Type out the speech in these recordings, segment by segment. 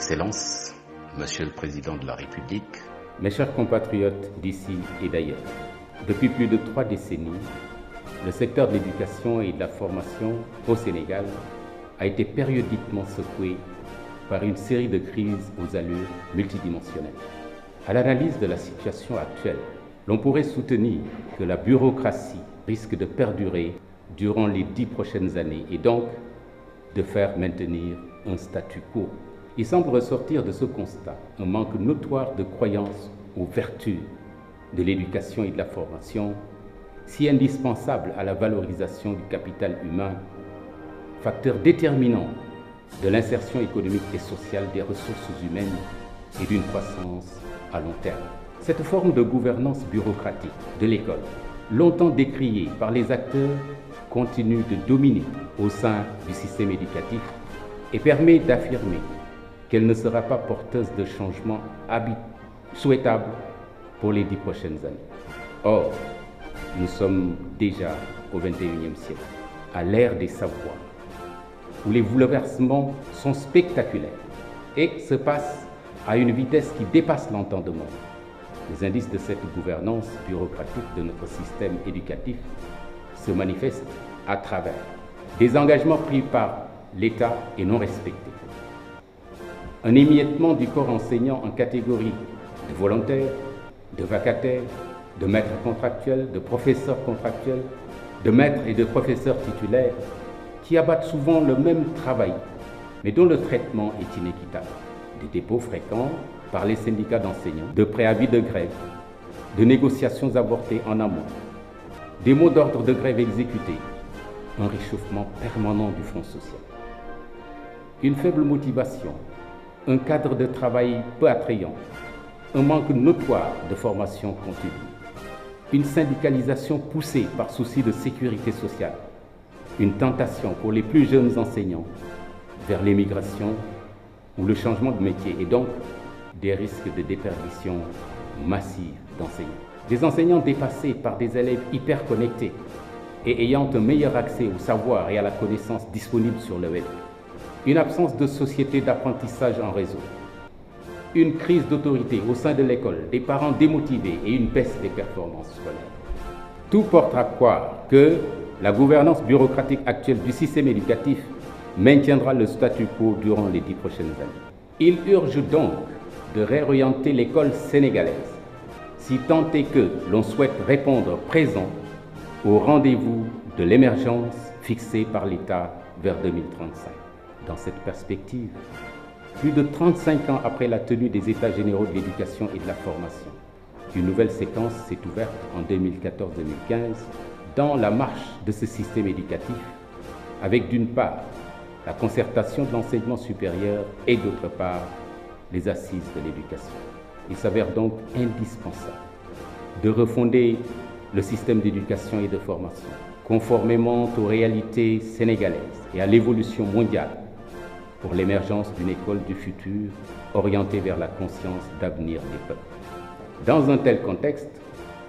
Excellences, Monsieur le Président de la République, mes chers compatriotes d'ici et d'ailleurs, depuis plus de 3 décennies, le secteur de l'éducation et de la formation au Sénégal a été périodiquement secoué par une série de crises aux allures multidimensionnelles. À l'analyse de la situation actuelle, l'on pourrait soutenir que la bureaucratie risque de perdurer durant les 10 prochaines années et donc de faire maintenir un statu quo. Il semble ressortir de ce constat un manque notoire de croyance aux vertus de l'éducation et de la formation, si indispensable à la valorisation du capital humain, facteur déterminant de l'insertion économique et sociale des ressources humaines et d'une croissance à long terme. Cette forme de gouvernance bureaucratique de l'école, longtemps décriée par les acteurs, continue de dominer au sein du système éducatif et permet d'affirmer qu'elle ne sera pas porteuse de changements souhaitables pour les 10 prochaines années. Or, nous sommes déjà au XXIe siècle, à l'ère des savoirs, où les bouleversements sont spectaculaires et se passent à une vitesse qui dépasse l'entendement. Les indices de cette gouvernance bureaucratique de notre système éducatif se manifestent à travers des engagements pris par l'État et non respectés, un émiettement du corps enseignant en catégories de volontaires, de vacataires, de maîtres contractuels, de professeurs contractuels, de maîtres et de professeurs titulaires qui abattent souvent le même travail, mais dont le traitement est inéquitable. Des dépôts fréquents par les syndicats d'enseignants, de préavis de grève, de négociations avortées en amont, des mots d'ordre de grève exécutés, un réchauffement permanent du front social. Une faible motivation, un cadre de travail peu attrayant, un manque notoire de formation continue, une syndicalisation poussée par souci de sécurité sociale, une tentation pour les plus jeunes enseignants vers l'émigration ou le changement de métier et donc des risques de déperdition massive d'enseignants. Des enseignants dépassés par des élèves hyper connectés et ayant un meilleur accès au savoir et à la connaissance disponible sur le web. Une absence de société d'apprentissage en réseau. Une crise d'autorité au sein de l'école, des parents démotivés et une baisse des performances scolaires. Tout porte à croire que la gouvernance bureaucratique actuelle du système éducatif maintiendra le statu quo durant les 10 prochaines années. Il urge donc de réorienter l'école sénégalaise, si tant est que l'on souhaite répondre présent au rendez-vous de l'émergence fixée par l'État vers 2035. Dans cette perspective, plus de 35 ans après la tenue des États généraux de l'éducation et de la formation, une nouvelle séquence s'est ouverte en 2014-2015 dans la marche de ce système éducatif, avec d'une part la concertation de l'enseignement supérieur et d'autre part les assises de l'éducation. Il s'avère donc indispensable de refonder le système d'éducation et de formation, conformément aux réalités sénégalaises et à l'évolution mondiale, pour l'émergence d'une école du futur orientée vers la conscience d'avenir des peuples. Dans un tel contexte,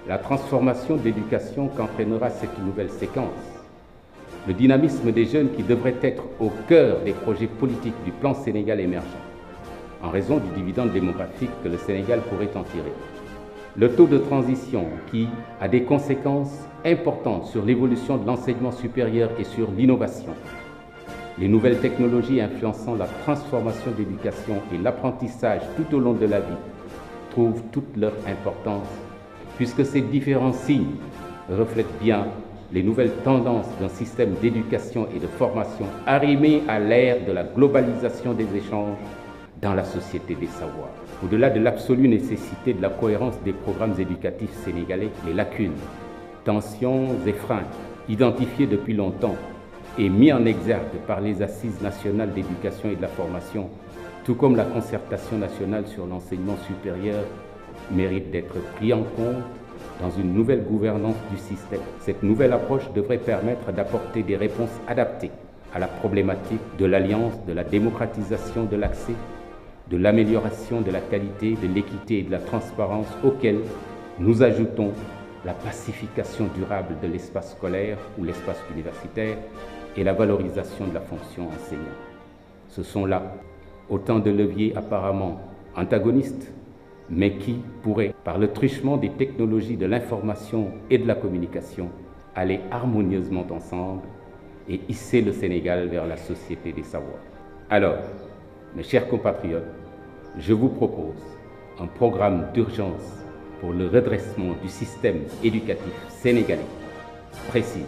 la transformation de l'éducation qu'entraînera cette nouvelle séquence, le dynamisme des jeunes qui devrait être au cœur des projets politiques du plan Sénégal émergent, en raison du dividende démographique que le Sénégal pourrait en tirer. Le taux de transition qui a des conséquences importantes sur l'évolution de l'enseignement supérieur et sur l'innovation. Les nouvelles technologies influençant la transformation de l'éducation et l'apprentissage tout au long de la vie trouvent toute leur importance, puisque ces différents signes reflètent bien les nouvelles tendances d'un système d'éducation et de formation arrimé à l'ère de la globalisation des échanges dans la société des savoirs. Au-delà de l'absolue nécessité de la cohérence des programmes éducatifs sénégalais, les lacunes, tensions et freins identifiés depuis longtemps et mis en exergue par les assises nationales d'éducation et de la formation, tout comme la concertation nationale sur l'enseignement supérieur, méritent d'être pris en compte dans une nouvelle gouvernance du système. Cette nouvelle approche devrait permettre d'apporter des réponses adaptées à la problématique de l'alliance, de la démocratisation de l'accès, de l'amélioration de la qualité, de l'équité et de la transparence, auxquelles nous ajoutons la pacification durable de l'espace scolaire ou l'espace universitaire et la valorisation de la fonction enseignante. Ce sont là Autant de leviers apparemment antagonistes, mais qui pourraient, par le truchement des technologies de l'information et de la communication, aller harmonieusement ensemble et hisser le Sénégal vers la société des savoirs. Alors, mes chers compatriotes, je vous propose un programme d'urgence pour le redressement du système éducatif sénégalais. Précise.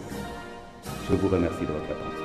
Je vous remercie de votre attention.